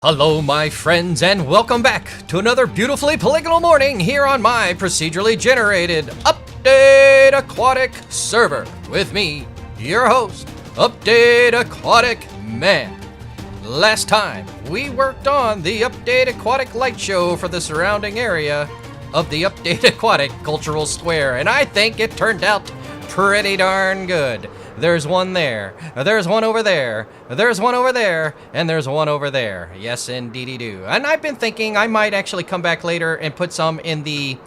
Hello, my friends, and welcome back to another beautifully polygonal morning here on my procedurally generated Update Aquatic server with me, your host, Update Aquatic Man. Last time, we worked on the Update Aquatic light show for the surrounding area of the Update Aquatic Cultural Square, and I think it turned out pretty darn good. There's one there, there's one over there, there's one over there, and there's one over there. Yes, indeedy do. And I've been thinking I might actually come back later and put some in the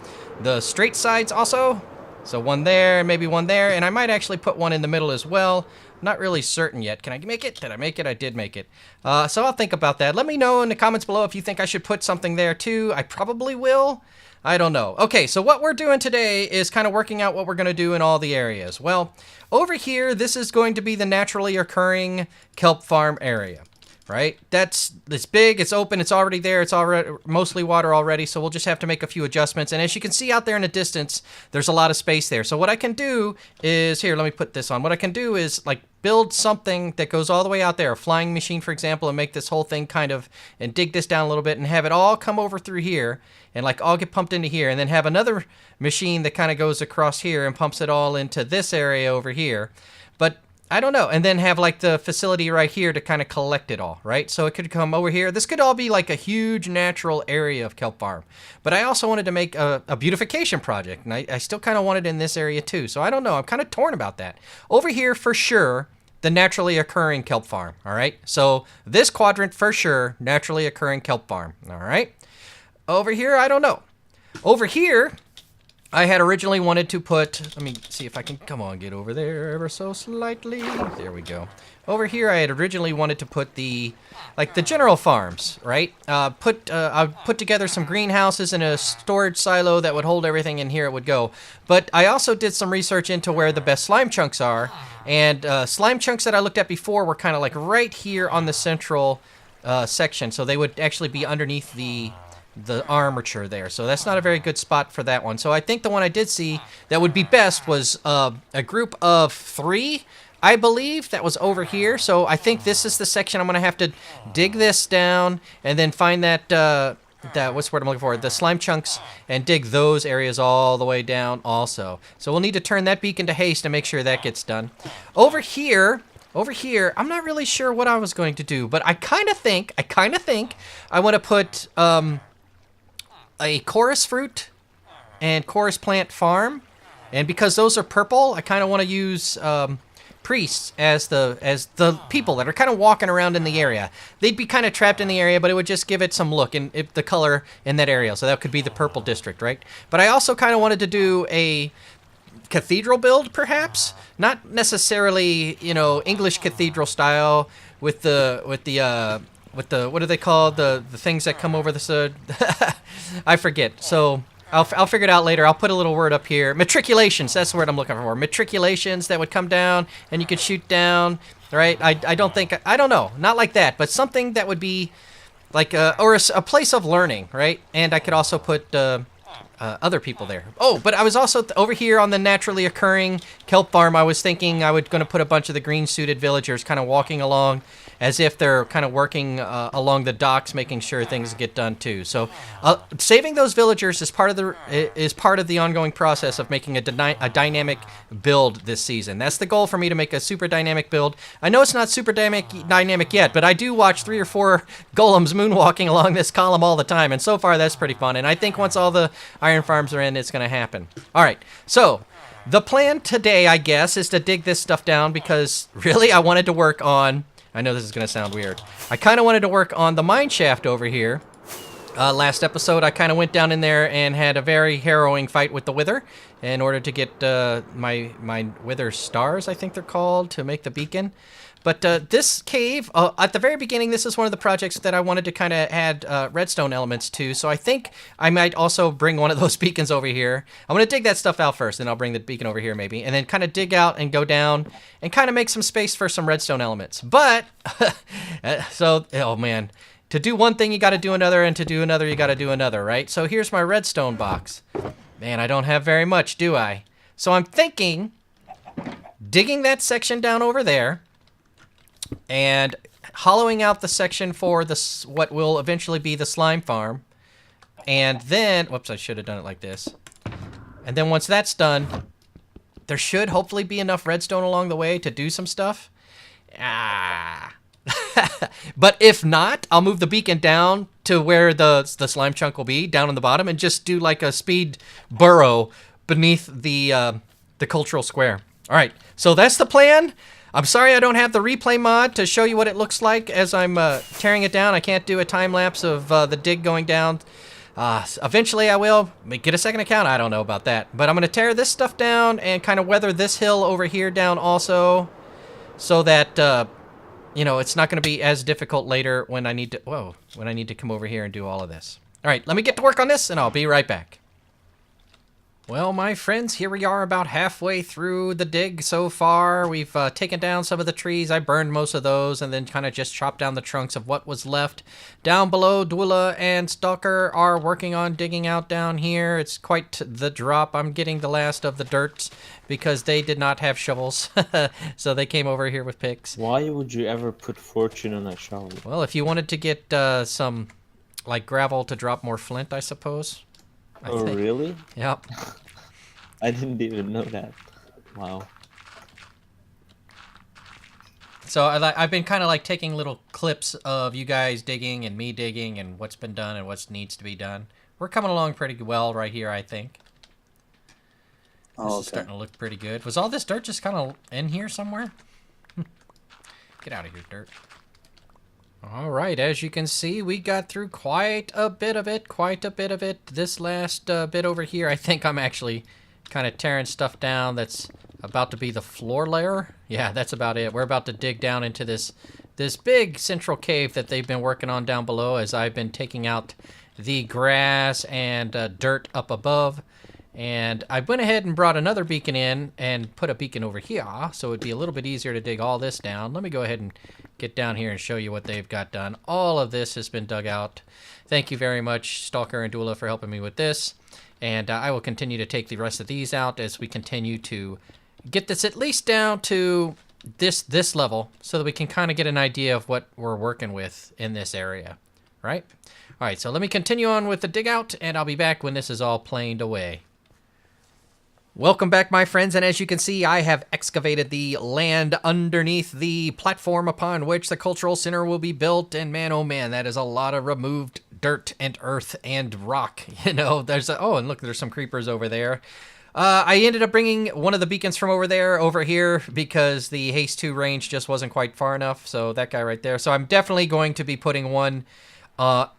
straight sides also. So one there, maybe one there, and I might actually put one in the middle as well. Not really certain yet. Can I make it? Did I make it? I did make it. So I'll think about that. Let me know in the comments below if you think I should put something there too. I probably will. I don't know. Okay, so what we're doing today is kind of working out what we're going to do in all the areas. Well, over here, this is going to be the naturally occurring kelp farm area, right? It's big, it's open, it's already there, it's already mostly water already, so we'll just have to make a few adjustments. And as you can see out there in the distance, there's a lot of space there. So what I can do is, here, let me put this on. What I can do is like build something that goes all the way out there, a flying machine, for example, and make this whole thing kind of, and dig this down a little bit and have it all come over through here and like all get pumped into here, and then have another machine that kind of goes across here and pumps it all into this area over here. But I don't know, and then have like the facility right here to kind of collect it all, right? So it could come over here. This could all be like a huge natural area of kelp farm. But I also wanted to make a beautification project, and I still kind of want it in this area too. So I don't know, I'm kind of torn about that. Over here, for sure, the naturally occurring kelp farm, all right? So this quadrant, for sure, naturally occurring kelp farm, all right? Over here, I don't know. Over here, I had originally wanted to put, let me see if I can, come on, get over there ever so slightly. There we go. Over here, I had originally wanted to put the general farms, right? I put together some greenhouses and a storage silo that would hold everything, and here it would go. But I also did some research into where the best slime chunks are, and slime chunks that I looked at before were kind of like right here on the central section, so they would actually be underneath the armature there. So that's not a very good spot for that one. So I think the one I did see that would be best was a group of 3, I believe, that was over here. So I think this is the section I'm going to have to dig this down and then find that, what's the word I'm looking for? The slime chunks, and dig those areas all the way down also. So we'll need to turn that beacon to haste to make sure that gets done. Over here, I'm not really sure what I was going to do, but I kind of think I want to put a chorus fruit and chorus plant farm, and because those are purple, I kind of want to use priests as the people that are kind of walking around in the area. They'd be kind of trapped in the area, but it would just give it some look and the color in that area. So that could be the purple district, right? But I also kind of wanted to do a cathedral build, perhaps, not necessarily, you know, English cathedral style with the what do they call the things that come over the I forget. So I'll figure it out later. I'll put a little word up here. Matriculations, that's the word I'm looking for. Matriculations that would come down and you could shoot down, right? I don't know, not like that, but something that would be like or a place of learning, right? And I could also put other people there. Oh, but I was also over here on the naturally occurring kelp farm. I was thinking I was going to put a bunch of the green suited villagers kind of walking along as if they're kind of working along the docks, making sure things get done too. So saving those villagers is part of the ongoing process of making a dynamic build this season. That's the goal for me, to make a super dynamic build. I know it's not super dynamic yet, but I do watch 3 or 4 golems moonwalking along this column all the time, and so far that's pretty fun. And I think once all the iron farms are in, it's going to happen. All right, so the plan today, I guess, is to dig this stuff down because really I wanted to work on, I know this is going to sound weird, I kind of wanted to work on the mine shaft over here. Last episode, I kind of went down in there and had a very harrowing fight with the Wither in order to get my Wither stars, I think they're called, to make the beacon. But this cave, at the very beginning, this is one of the projects that I wanted to kind of add redstone elements to. So I think I might also bring one of those beacons over here. I'm going to dig that stuff out first, and I'll bring the beacon over here maybe. And then kind of dig out and go down and kind of make some space for some redstone elements. But, oh man, to do one thing, you got to do another, and to do another, you got to do another, right? So here's my redstone box. Man, I don't have very much, do I? So I'm thinking digging that section down over there, and hollowing out the section for this, what will eventually be the slime farm. And then, whoops, I should have done it like this. And then once that's done, there should hopefully be enough redstone along the way to do some stuff. But if not, I'll move the beacon down to where the slime chunk will be, down on the bottom, and just do like a speed burrow beneath the cultural square. All right, so that's the plan. I'm sorry I don't have the replay mod to show you what it looks like as I'm tearing it down. I can't do a time lapse of the dig going down. Eventually I will. Get a second account? I don't know about that. But I'm going to tear this stuff down and kind of weather this hill over here down also, so that, you know, it's not going to be as difficult later when I need to, when I need to come over here and do all of this. All right, let me get to work on this and I'll be right back. Well, my friends, here we are about halfway through the dig so far. We've taken down some of the trees. I burned most of those and then kind of just chopped down the trunks of what was left. Down below, Dwula and Stalker are working on digging out down here. It's quite the drop. I'm getting the last of the dirt because they did not have shovels. So they came over here with picks. Why would you ever put fortune on a shovel? Well, if you wanted to get some, like, gravel to drop more flint, I suppose. Oh, really? Yep. I didn't even know that. Wow. So I've been kind of like taking little clips of you guys digging and me digging and what's been done and what needs to be done. We're coming along pretty well right here, I think. This is starting to look pretty good. Was all this dirt just kind of in here somewhere? Get out of here, dirt. All right, as you can see, we got through quite a bit of it. This last bit over here, I think I'm actually kind of tearing stuff down that's about to be the floor layer. Yeah, that's about it. We're about to dig down into this big central cave that they've been working on down below as I've been taking out the grass and dirt up above. And I went ahead and brought another beacon in and put a beacon over here, so it'd be a little bit easier to dig all this down. Let me go ahead and get down here and show you what they've got done. All of this has been dug out. Thank you very much, Stalker and Dwula, for helping me with this. And I will continue to take the rest of these out as we continue to get this at least down to this level so that we can kind of get an idea of what we're working with in this area, right? All right, so let me continue on with the dig out, and I'll be back when this is all planed away. Welcome back, my friends, and as you can see, I have excavated the land underneath the platform upon which the cultural center will be built, and man, oh man, that is a lot of removed dirt and earth and rock. You know, oh, and look, there's some creepers over there. I ended up bringing one of the beacons from over there over here because the Haste 2 range just wasn't quite far enough, so that guy right there. So I'm definitely going to be putting one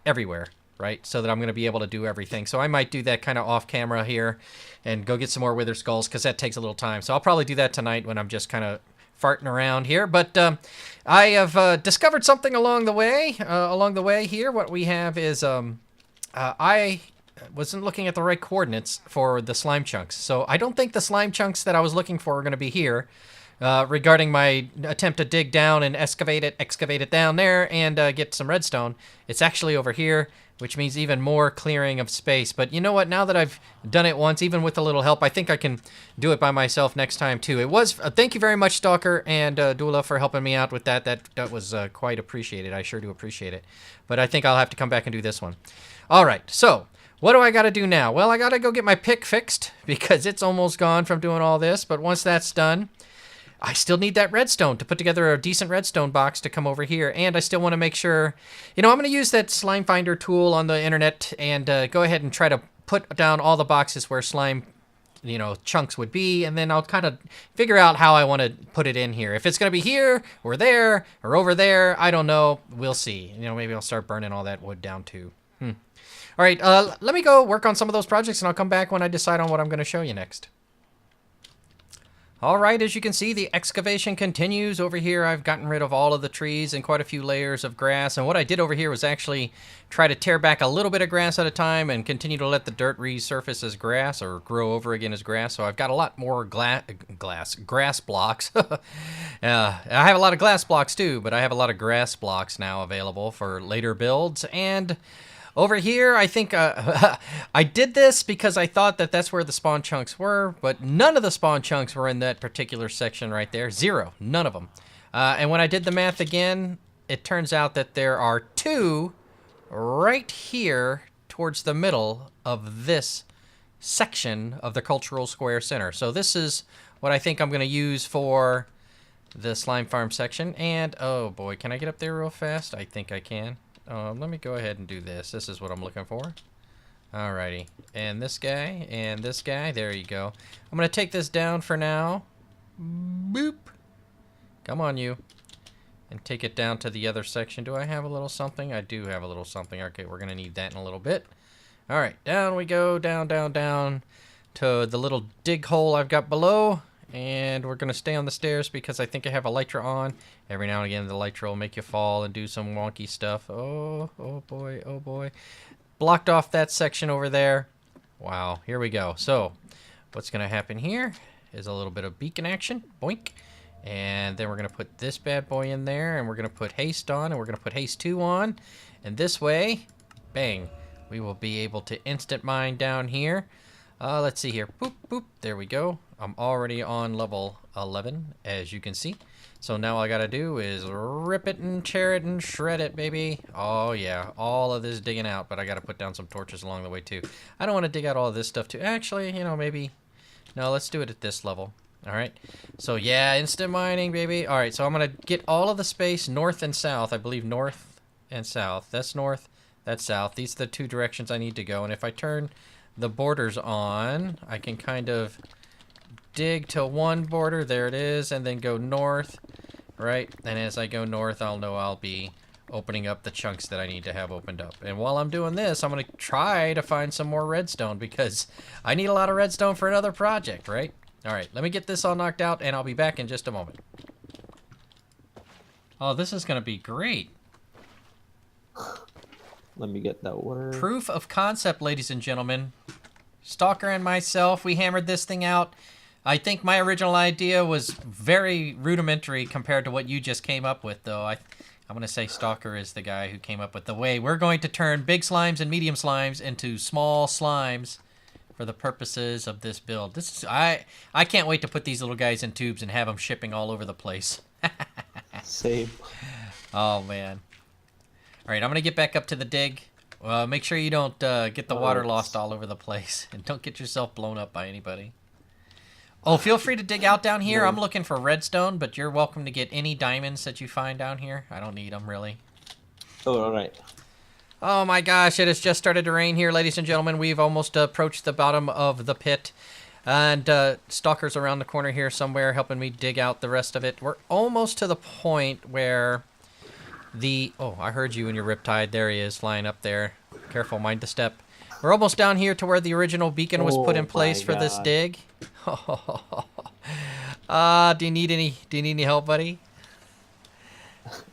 everywhere, right, so that I'm going to be able to do everything. So I might do that kind of off camera here and go get some more wither skulls because that takes a little time. So I'll probably do that tonight when I'm just kind of farting around here. But I have discovered something along the way. Here, what we have is I wasn't looking at the right coordinates for the slime chunks. So I don't think the slime chunks that I was looking for are going to be here. Regarding my attempt to dig down and excavate it down there and get some redstone. It's actually over here, which means even more clearing of space. But you know what? Now that I've done it once, even with a little help, I think I can do it by myself next time too. It was thank you very much, Stalker and Dwula, for helping me out with that. That was quite appreciated. I sure do appreciate it. But I think I'll have to come back and do this one. All right, so what do I got to do now? Well, I got to go get my pick fixed because it's almost gone from doing all this. But once that's done, I still need that redstone to put together a decent redstone box to come over here. And I still want to make sure, you know, I'm going to use that slime finder tool on the internet and go ahead and try to put down all the boxes where slime, you know, chunks would be. And then I'll kind of figure out how I want to put it in here. If it's going to be here or there or over there, I don't know. We'll see. You know, maybe I'll start burning all that wood down too. All right, let me go work on some of those projects and I'll come back when I decide on what I'm going to show you next. All right, as you can see, the excavation continues over here. I've gotten rid of all of the trees and quite a few layers of grass. And what I did over here was actually try to tear back a little bit of grass at a time and continue to let the dirt resurface as grass or grow over again as grass. So I've got a lot more grass blocks. I have a lot of glass blocks too, but I have a lot of grass blocks now available for later builds. And over here, I think I did this because I thought that that's where the spawn chunks were, but none of the spawn chunks were in that particular section right there. Zero. None of them. And when I did the math again, it turns out that there are 2 right here towards the middle of this section of the Cultural Square Center. So this is what I think I'm going to use for the slime farm section. And, oh boy, can I get up there real fast? I think I can. Let me go ahead and do this. This is what I'm looking for. Alrighty. And this guy, and this guy. There you go. I'm going to take this down for now. Boop. Come on, you. And take it down to the other section. Do I have a little something? I do have a little something. Okay, we're going to need that in a little bit. Alright, down we go. Down, down, down to the little dig hole I've got below. And we're going to stay on the stairs because I think I have Elytra on. Every now and again, the Elytra will make you fall and do some wonky stuff. Oh, oh boy, oh boy. Blocked off that section over there. Wow, here we go. So, what's going to happen here is a little bit of beacon action. Boink. And then we're going to put this bad boy in there, and we're going to put haste on, and we're going to put haste 2 on. And this way, bang, we will be able to instant mine down here. Let's see here. Boop, boop. There we go. I'm already on level 11, as you can see. So now all I gotta do is rip it and tear it and shred it, baby. Oh yeah, all of this digging out, but I gotta put down some torches along the way too. I don't want to dig out all of this stuff too. Actually, you know, maybe... No, let's do it at this level. Alright, so yeah, instant mining, baby. Alright, so I'm gonna get all of the space north and south. I believe north and south. That's north, that's south. These are the 2 directions I need to go, and if I turn the borders on, I can kind of dig to one border, there it is, and then go north, right? And as I go north, I'll know I'll be opening up the chunks that I need to have opened up. And while I'm doing this, I'm going to try to find some more redstone because I need a lot of redstone for another project, right? All right, let me get this all knocked out, and I'll be back in just a moment. Oh, this is going to be great. Let me get that water. Proof of concept, ladies and gentlemen. Stalker and myself, we hammered this thing out. I think my original idea was very rudimentary compared to what you just came up with, though. I'm going to say Stalker is the guy who came up with the way. We're going to turn big slimes and medium slimes into small slimes for the purposes of this build. This is I can't wait to put these little guys in tubes and have them shipping all over the place. Same. Oh, man. All right, I'm going to get back up to the dig. Make sure you don't get the water lost all over the place. And don't get yourself blown up by anybody. Oh, feel free to dig out down here. I'm looking for redstone, but you're welcome to get any diamonds that you find down here. I don't need them, really. Oh, all right. Oh my gosh, it has just started to rain here, ladies and gentlemen. We've almost approached the bottom of the pit. And Stalker's around the corner here somewhere helping me dig out the rest of it. We're almost to the point where the... Oh, I heard you in your riptide. There he is, flying up there. Careful, mind the step. We're almost down here to where the original beacon was put in place for this dig. Do you need any help, buddy?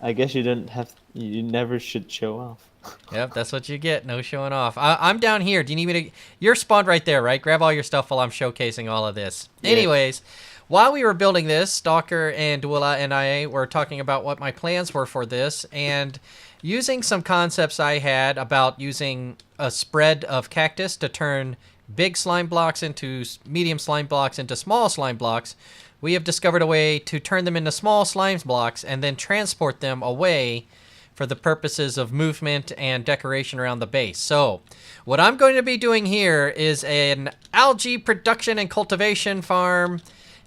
I guess you didn't have. You never should show off. Yep, that's what you get. No showing off. I'm down here. Do you need me to? You're spawned right there, right? Grab all your stuff while I'm showcasing all of this. Yeah. Anyways, while we were building this, Stalker and Willa and I were talking about what my plans were for this, and using some concepts I had about using a spread of cactus to turn big slime blocks into medium slime blocks into small slime blocks, we have discovered a way to turn them into small slime blocks and then transport them away for the purposes of movement and decoration around the base. So what I'm going to be doing here is an algae production and cultivation farm,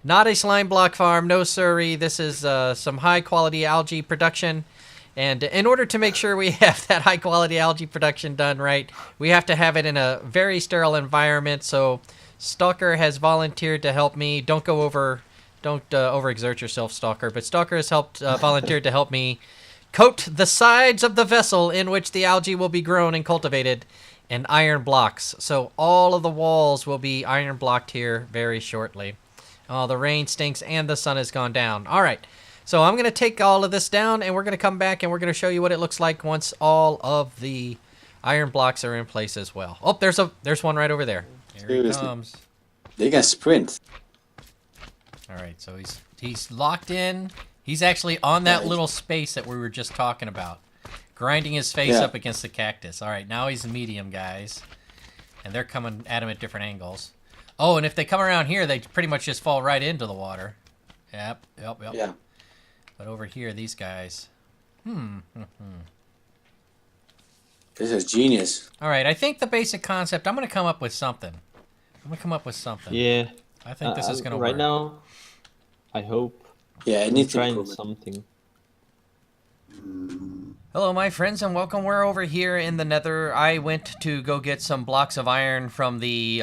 not a slime block farm, no siree. This is some high quality algae production. And in order to make sure we have that high quality algae production done right, we have to have it in a very sterile environment. So Stalker has volunteered to help me. Don't overexert yourself, Stalker. But Stalker has volunteered to help me coat the sides of the vessel in which the algae will be grown and cultivated in iron blocks. So all of the walls will be iron blocked here very shortly. Oh, the rain stinks and the sun has gone down. All right. So I'm going to take all of this down, and we're going to come back, and we're going to show you what it looks like once all of the iron blocks are in place as well. Oh, there's one right over there. Here he comes. They can sprint. All right, so he's locked in. He's actually on that little space that we were just talking about, grinding his face up against the cactus. All right, now he's medium, guys, and they're coming at him at different angles. Oh, and if they come around here, they pretty much just fall right into the water. Yep. Yeah. But over here, these guys, This is genius. All right, I think the basic concept, I'm going to come up with something. Yeah. I think this is going to work. Right now, I hope. Yeah, it I'm needs trying improvement. something. Hello, my friends, and welcome. We're over here in the Nether. I went to go get some blocks of iron from the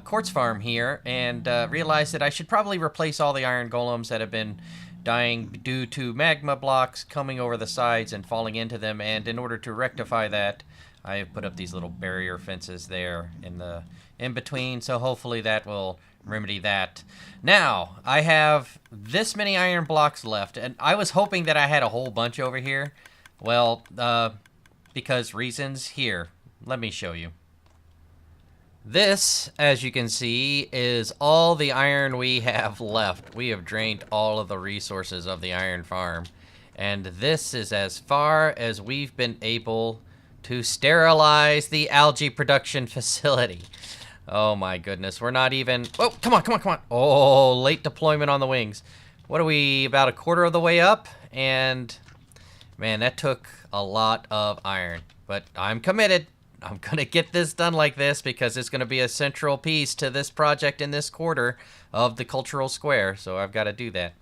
quartz farm here, and realized that I should probably replace all the iron golems that have been dying due to magma blocks coming over the sides and falling into them. And in order to rectify that, I have put up these little barrier fences there in between. So hopefully that will remedy that. Now, I have this many iron blocks left, and I was hoping that I had a whole bunch over here. Well, because reasons. Here, let me show you. This, as you can see, is all the iron we have left. We have drained all of the resources of the iron farm. And this is as far as we've been able to sterilize the algae production facility. Oh my goodness, we're not even... Oh, come on. Oh, late deployment on the wings. What are we, about a quarter of the way up? And, man, that took a lot of iron. But I'm committed. I'm going to get this done like this because it's going to be a central piece to this project in this quarter of the cultural square. So I've got to do that.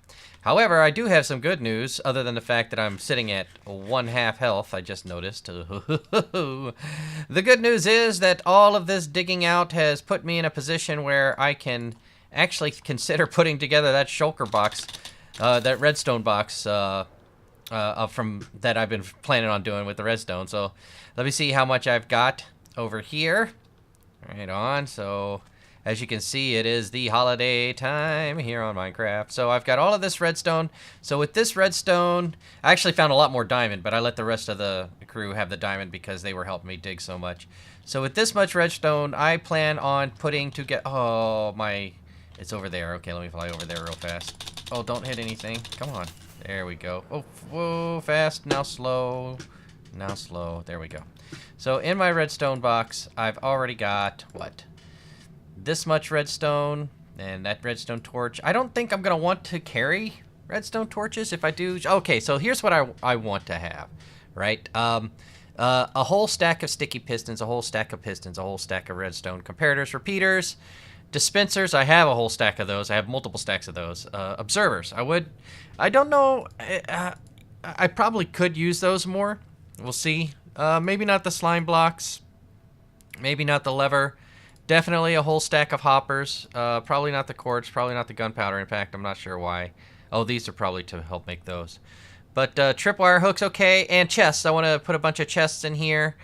However, I do have some good news, other than the fact that I'm sitting at 1/2 health, I just noticed. The good news is that all of this digging out has put me in a position where I can actually consider putting together that shulker box, that redstone box from that I've been planning on doing with the redstone. So let me see how much I've got over here. Right on, so... As you can see, it is the holiday time here on Minecraft. So I've got all of this redstone. So with this redstone, I actually found a lot more diamond, but I let the rest of the crew have the diamond because they were helping me dig so much. So with this much redstone, I plan on putting together... Oh, my... It's over there. Okay, let me fly over there real fast. Oh, don't hit anything. Come on. There we go. Oh, whoa, fast. Now slow. Now slow. There we go. So in my redstone box, I've already got... What? This much redstone and that redstone torch. I don't think I'm gonna want to carry redstone torches. If I do, okay, so here's what I want to have, right? A whole stack of sticky pistons, a whole stack of pistons, a whole stack of redstone comparators, repeaters, dispensers. I have a whole stack of those. I have multiple stacks of those. Observers. I don't know. I probably could use those more. We'll see. Maybe not the slime blocks. Maybe not the lever. Definitely a whole stack of hoppers. Probably not the quartz, probably not the gunpowder. In fact, I'm not sure why. Oh, these are probably to help make those. But tripwire hooks, okay. And chests. I want to put a bunch of chests in here.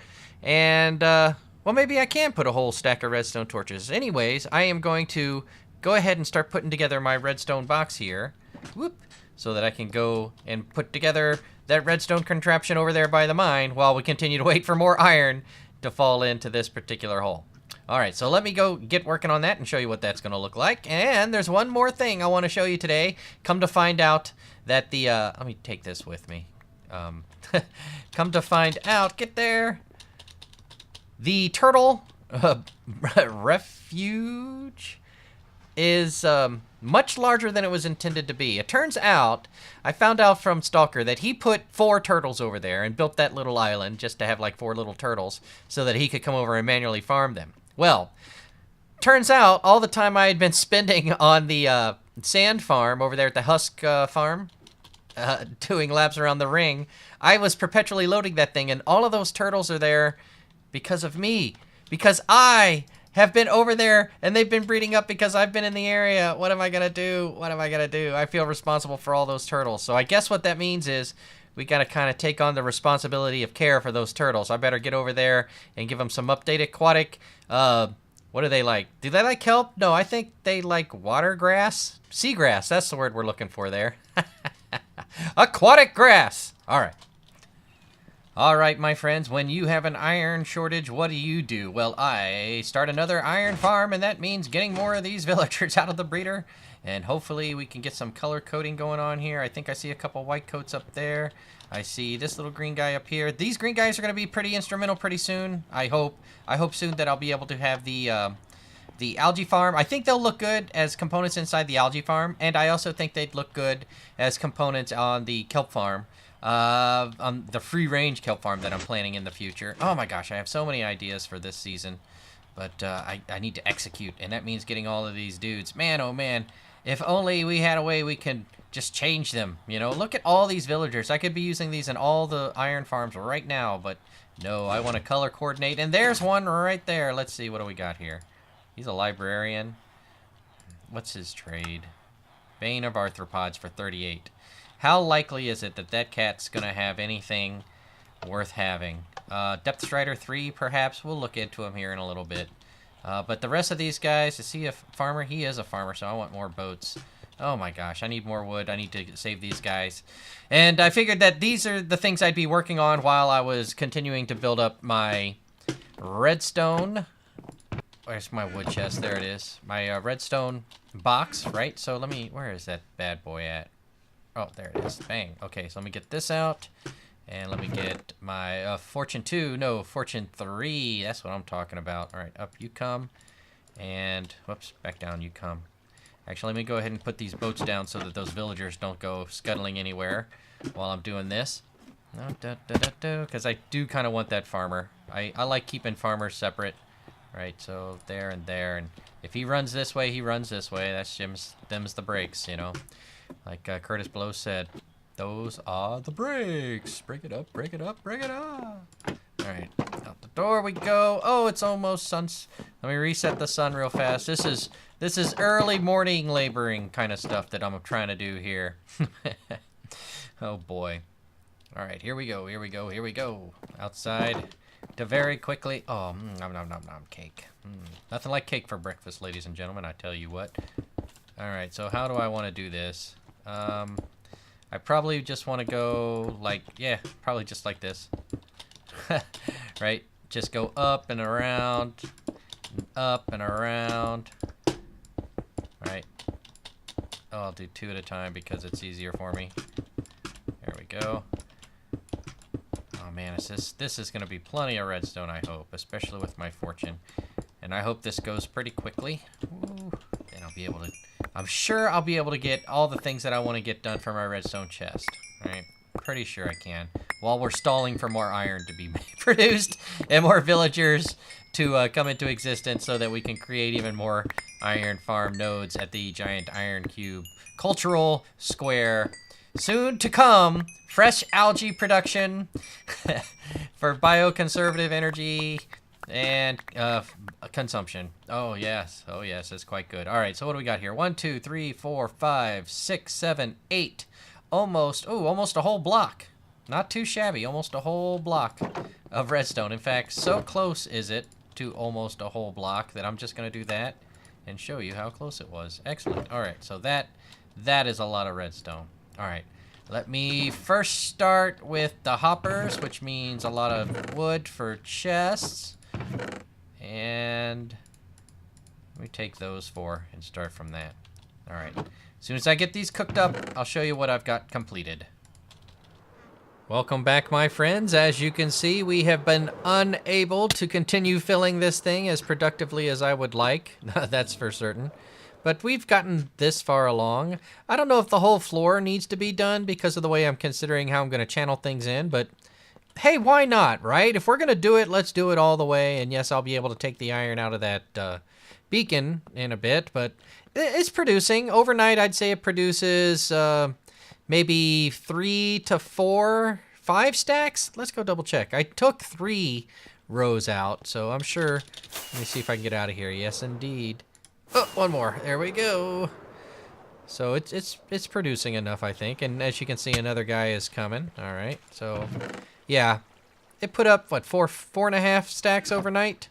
And, well, maybe I can put a whole stack of redstone torches. Anyways, I am going to go ahead and start putting together my redstone box here. Whoop. So that I can go and put together that redstone contraption over there by the mine while we continue to wait for more iron to fall into this particular hole. Alright, so let me go get working on that and show you what that's going to look like. And there's one more thing I want to show you today. Come to find out that the, let me take this with me. Come to find out, get there. The turtle refuge is much larger than it was intended to be. It turns out, I found out from Stalker that he put 4 turtles over there and built that little island just to have like 4 little turtles so that he could come over and manually farm them. Well, turns out all the time I had been spending on the sand farm over there at the Husk farm, doing laps around the ring, I was perpetually loading that thing, and all of those turtles are there because of me. Because I have been over there, and they've been breeding up because I've been in the area. What am I gonna do? What am I gonna do? I feel responsible for all those turtles. So I guess what that means is we gotta kind of take on the responsibility of care for those turtles. I better get over there and give them some updated aquatic. What do they like? Do they like kelp? No, I think they like water grass. Seagrass, that's the word we're looking for there. Aquatic grass. All right. All right, my friends, when you have an iron shortage, what do? Well, I start another iron farm, and that means getting more of these villagers out of the breeder. And hopefully we can get some color coding going on here. I think I see a couple white coats up there. I see this little green guy up here. These green guys are going to be pretty instrumental pretty soon, I hope. I hope soon that I'll be able to have the the algae farm. I think they'll look good as components inside the algae farm, and I also think they'd look good as components on the kelp farm, on the free-range kelp farm that I'm planning in the future. Oh my gosh, I have so many ideas for this season, but I need to execute, and that means getting all of these dudes. Man, oh man, if only we had a way we could just change them, you know? Look at all these villagers. I could be using these in all the iron farms right now, but no, I want to color coordinate, and there's one right there. Let's see, what do we got here? He's a librarian. What's his trade? Bane of Arthropods for 38. How likely is it that that cat's going to have anything worth having? Depth Strider 3, perhaps. We'll look into him here in a little bit. But the rest of these guys, is he a farmer? He is a farmer, so I want more boats. Oh my gosh, I need more wood. I need to save these guys. And I figured that these are the things I'd be working on while I was continuing to build up my redstone. Where's my wood chest? There it is. My redstone box, right? So let me, where is that bad boy at? Oh, there it is. Bang. Okay, so let me get this out. And let me get my Fortune 2. No, Fortune 3. That's what I'm talking about. All right, up you come. And, whoops, back down you come. Actually, let me go ahead and put these boats down so that those villagers don't go scuttling anywhere while I'm doing this. Because I do kind of want that farmer. I like keeping farmers separate. Right, so there and there, and if he runs this way, he runs this way. That's them's the brakes, you know. Like Curtis Blow said, those are the brakes. Break it up, break it up, break it up. All right, out the door we go. Oh, it's almost sun. Let me reset the sun real fast. This is early morning laboring kind of stuff that I'm trying to do here. Oh boy. All right, here we go, here we go, here we go. Outside. To very quickly, oh, nom nom nom nom, cake. Nothing like cake for breakfast, ladies and gentlemen, I tell you what. Alright, so how do I want to do this? I probably just want to go like, yeah, probably just like this. Right? Just go up and around, up and around. Alright. Oh, I'll do 2 at a time because it's easier for me. There we go. Man, this is going to be plenty of redstone, I hope, especially with my fortune. And I hope this goes pretty quickly. Ooh, then I'll be able to, I'm sure I'll be able to get all the things that I want to get done for my redstone chest. All right, pretty sure I can. While we're stalling for more iron to be produced and more villagers to come into existence so that we can create even more iron farm nodes at the giant iron cube cultural square. Soon to come, fresh algae production for bioconservative energy and consumption. Oh yes, that's quite good. All right, so what do we got here? 1, 2, 3, 4, 5, 6, 7, 8. Almost a whole block. Not too shabby, almost a whole block of redstone. In fact, so close is it to almost a whole block that I'm just gonna do that and show you how close it was. Excellent. All right, so that is a lot of redstone. All right, let me first start with the hoppers, which means a lot of wood for chests. And let me take those 4 and start from that. All right, as soon as I get these cooked up, I'll show you what I've got completed. Welcome back, my friends. As you can see, we have been unable to continue filling this thing as productively as I would like. That's for certain. But we've gotten this far along. I don't know if the whole floor needs to be done because of the way I'm considering how I'm going to channel things in, but hey, why not, right? If we're going to do it, let's do it all the way. And yes, I'll be able to take the iron out of that beacon in a bit, but it's producing. Overnight, I'd say it produces maybe 3 to 4, 5 stacks. Let's go double check. I took 3 rows out, so I'm sure. Let me see if I can get out of here. Yes, indeed. Oh, one more. There we go. So it's producing enough, I think. And as you can see, another guy is coming. All right. So, yeah, it put up what 4.5 stacks overnight.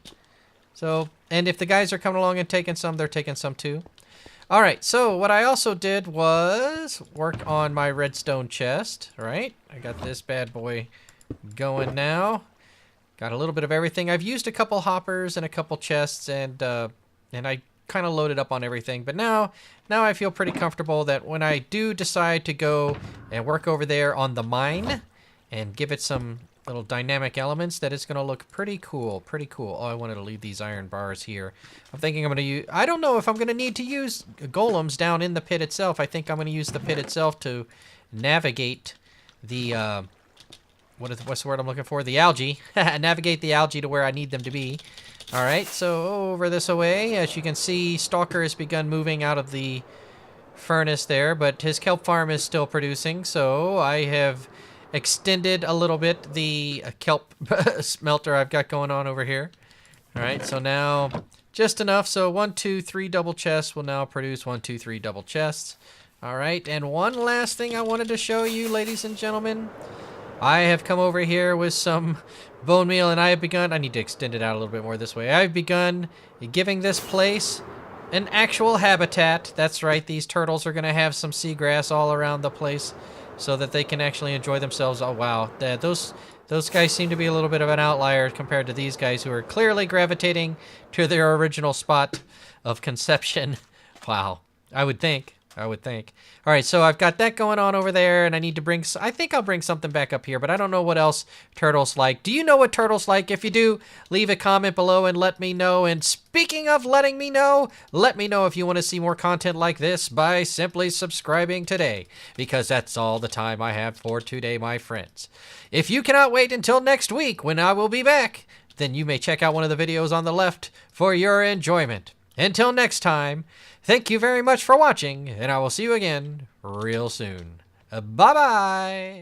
So, and if the guys are coming along and taking some, they're taking some too. All right. So what I also did was work on my redstone chest. Right. I got this bad boy going now. Got a little bit of everything. I've used a couple hoppers and a couple chests, and I kind of loaded up on everything, but now I feel pretty comfortable that when I do decide to go and work over there on the mine and give it some little dynamic elements that is going to look pretty cool. Pretty cool. Oh, I wanted to leave these iron bars here. I'm thinking I'm going to use... I don't know if I'm going to need to use golems down in the pit itself. I think I'm going to use the pit itself to navigate the... what's the word I'm looking for? The algae. Navigate the algae to where I need them to be. All right, so over this away. As you can see, Stalker has begun moving out of the furnace there, but his kelp farm is still producing, so I have extended a little bit the kelp smelter I've got going on over here. All right, so now just enough. So 1, 2, 3 double chests will now produce 1, 2, 3 double chests. All right, and one last thing I wanted to show you, ladies and gentlemen. I have come over here with some bone meal, and I have begun... I need to extend it out a little bit more this way. I've begun giving this place an actual habitat. That's right, these turtles are going to have some seagrass all around the place so that they can actually enjoy themselves. Oh, wow. Those guys seem to be a little bit of an outlier compared to these guys who are clearly gravitating to their original spot of conception. Wow. I would think. All right, so I've got that going on over there, and I need to bring... I think I'll bring something back up here, but I don't know what else turtles like. Do you know what turtles like? If you do, leave a comment below and let me know. And speaking of letting me know, let me know if you want to see more content like this by simply subscribing today, because that's all the time I have for today, my friends. If you cannot wait until next week when I will be back, then you may check out one of the videos on the left for your enjoyment. Until next time, thank you very much for watching, and I will see you again real soon. Bye-bye!